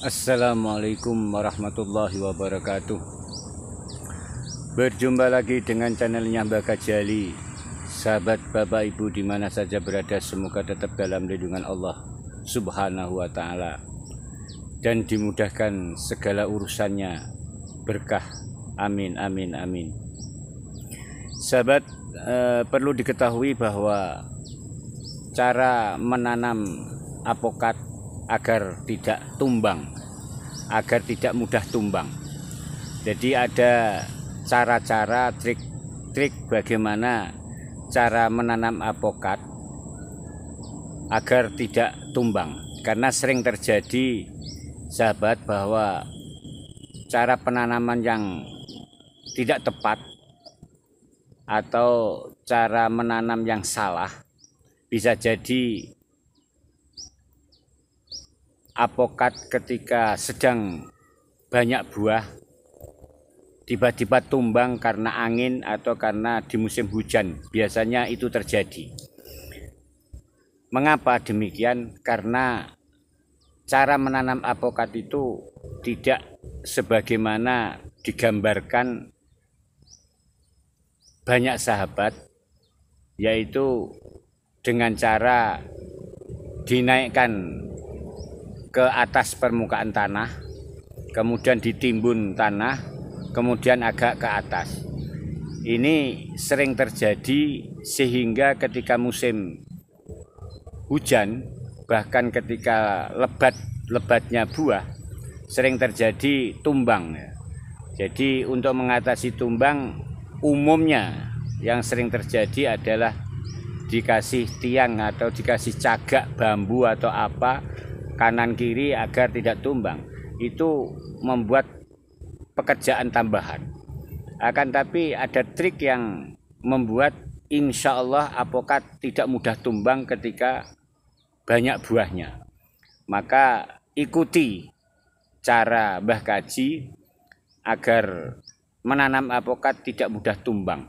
Assalamualaikum warahmatullahi wabarakatuh. Berjumpa lagi dengan channelnya Mbak Kajali. Sahabat Bapak Ibu dimana saja berada, semoga tetap dalam lindungan Allah Subhanahu wa ta'ala dan dimudahkan segala urusannya, berkah, amin amin amin. Sahabat, perlu diketahui bahwa cara menanam apokat agar tidak tumbang, agar tidak mudah tumbang. Jadi ada cara-cara, trik-trik bagaimana cara menanam apokat agar tidak tumbang. Karena sering terjadi, sahabat, bahwa cara penanaman yang tidak tepat atau cara menanam yang salah bisa jadi apokat ketika sedang banyak buah tiba-tiba tumbang karena angin atau karena di musim hujan. Biasanya itu terjadi. Mengapa demikian? Karena cara menanam apokat itu tidak sebagaimana digambarkan banyak sahabat, yaitu dengan cara dinaikkan ke atas permukaan tanah, kemudian ditimbun tanah, kemudian agak ke atas. Ini sering terjadi sehingga ketika musim hujan, bahkan ketika lebatnya buah, sering terjadi tumbang. Jadi untuk mengatasi tumbang, umumnya yang sering terjadi adalah dikasih tiang atau dikasih cagak bambu atau apa kanan kiri agar tidak tumbang. Itu membuat pekerjaan tambahan. Akan tapi ada trik yang membuat insya Allah apokat tidak mudah tumbang ketika banyak buahnya. Maka ikuti cara Mbah Kaji agar menanam apokat tidak mudah tumbang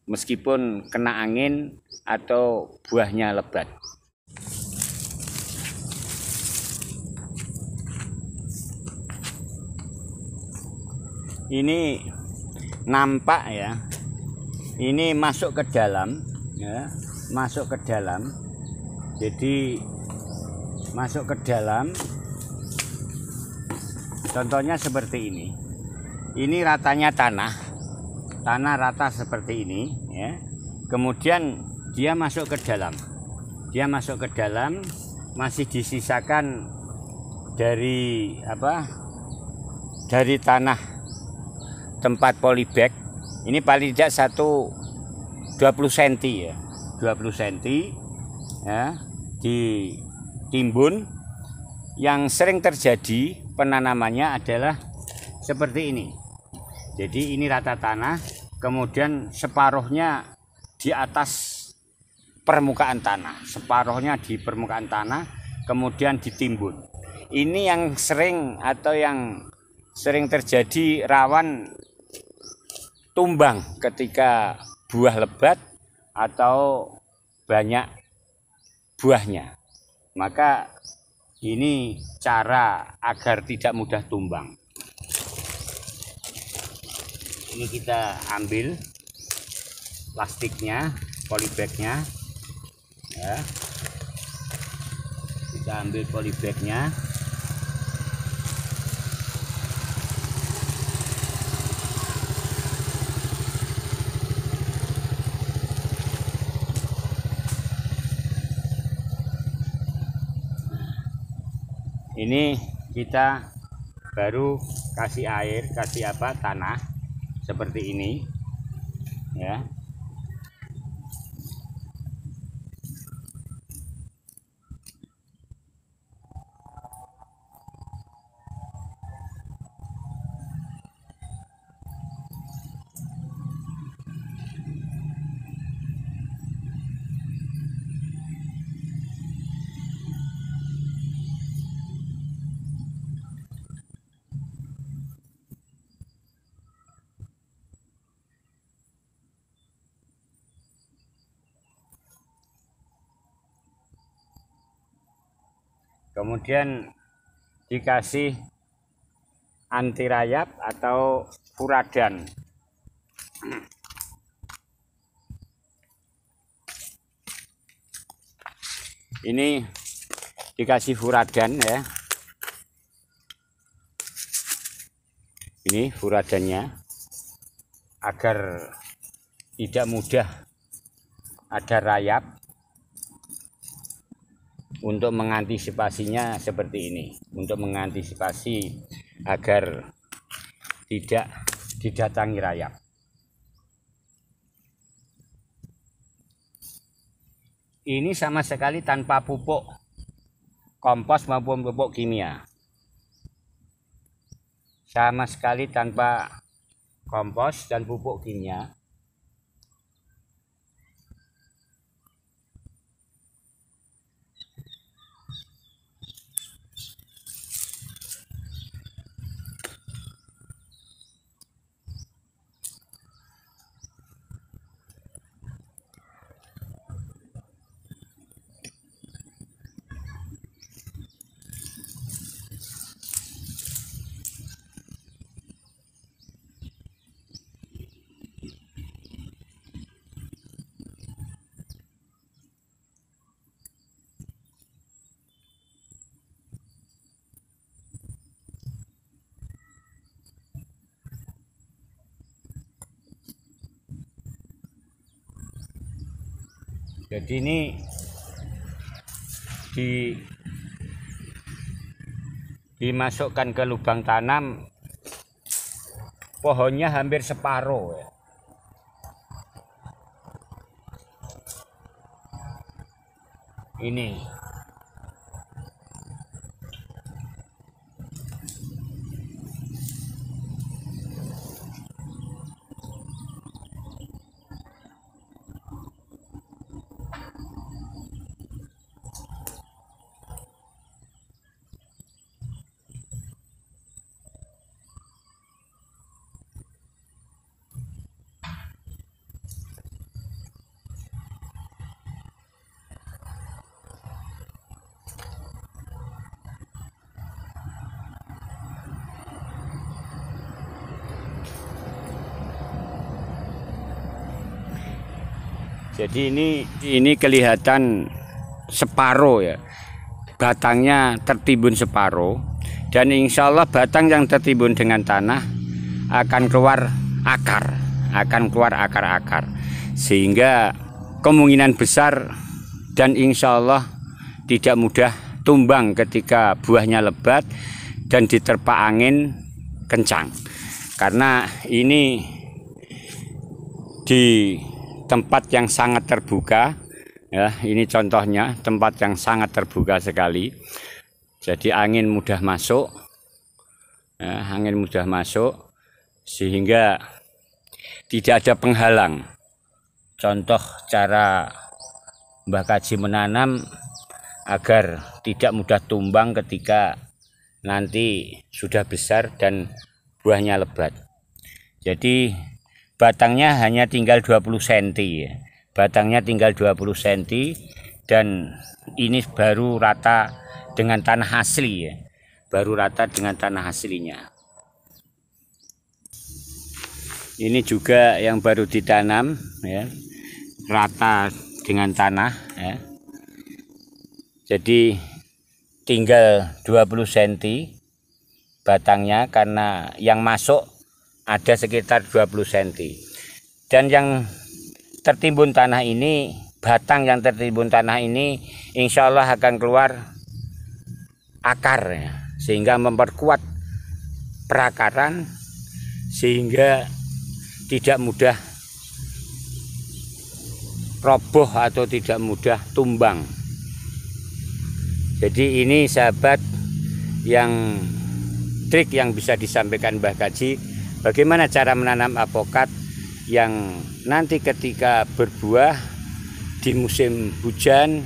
meskipun kena angin atau buahnya lebat. Ini nampak ya, ini masuk ke dalam ya, masuk ke dalam. Jadi masuk ke dalam, contohnya seperti ini ratanya tanah rata seperti ini ya. Kemudian dia masuk ke dalam, masih disisakan dari tanah tempat polybag. Ini paling tidak 20 cm ya, 20 cm ya, ditimbun. Yang sering terjadi penanamannya adalah seperti ini. Jadi ini rata tanah, kemudian separuhnya di atas permukaan tanah, separuhnya di permukaan tanah, kemudian ditimbun. Ini yang sering terjadi, rawan tumbang ketika buah lebat atau banyak buahnya. Maka ini cara agar tidak mudah tumbang. Ini kita ambil plastiknya, polybagnya ya. Kita ambil polybagnya. Ini kita baru kasih air, kasih tanah seperti ini ya. Kemudian dikasih anti rayap atau furadan. Ini dikasih furadan ya. Ini furadannya agar tidak mudah ada rayap. Untuk mengantisipasinya seperti ini, untuk mengantisipasi agar tidak didatangi rayap. Ini sama sekali tanpa pupuk kompos maupun pupuk kimia. Sama sekali tanpa kompos dan pupuk kimia. Jadi ini dimasukkan ke lubang tanam, pohonnya hampir separuh ya. Ini jadi ini kelihatan separuh ya, batangnya tertimbun separuh, dan insya Allah batang yang tertimbun dengan tanah akan keluar akar, sehingga kemungkinan besar dan insya Allah tidak mudah tumbang ketika buahnya lebat dan diterpa angin kencang, karena ini di tempat yang sangat terbuka ya. Ini contohnya tempat yang sangat terbuka sekali, jadi angin mudah masuk ya, sehingga tidak ada penghalang. Contoh cara Mbah Kaji menanam agar tidak mudah tumbang ketika nanti sudah besar dan buahnya lebat. Jadi batangnya hanya tinggal 20 cm ya. Batangnya tinggal 20 cm dan ini baru rata dengan tanah asli ya. Baru rata dengan tanah aslinya. Ini juga yang baru ditanam ya. Rata dengan tanah ya. Jadi tinggal 20 cm batangnya, karena yang masuk ada sekitar 20 cm. Dan yang tertimbun tanah ini, batang yang tertimbun tanah ini insya Allah akan keluar akar ya, sehingga memperkuat perakaran, sehingga tidak mudah roboh atau tidak mudah tumbang. Jadi ini sahabat yang trik yang bisa disampaikan Mbah Kaji, bagaimana cara menanam apokat yang nanti ketika berbuah di musim hujan,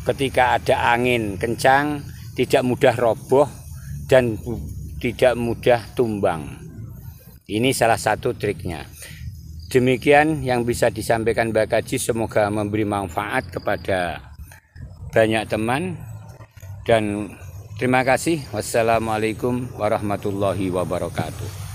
ketika ada angin kencang, tidak mudah roboh dan tidak mudah tumbang. Ini salah satu triknya. Demikian yang bisa disampaikan Mbah Kaji, semoga memberi manfaat kepada banyak teman, dan Terima kasih. Wassalamualaikum warahmatullahi wabarakatuh.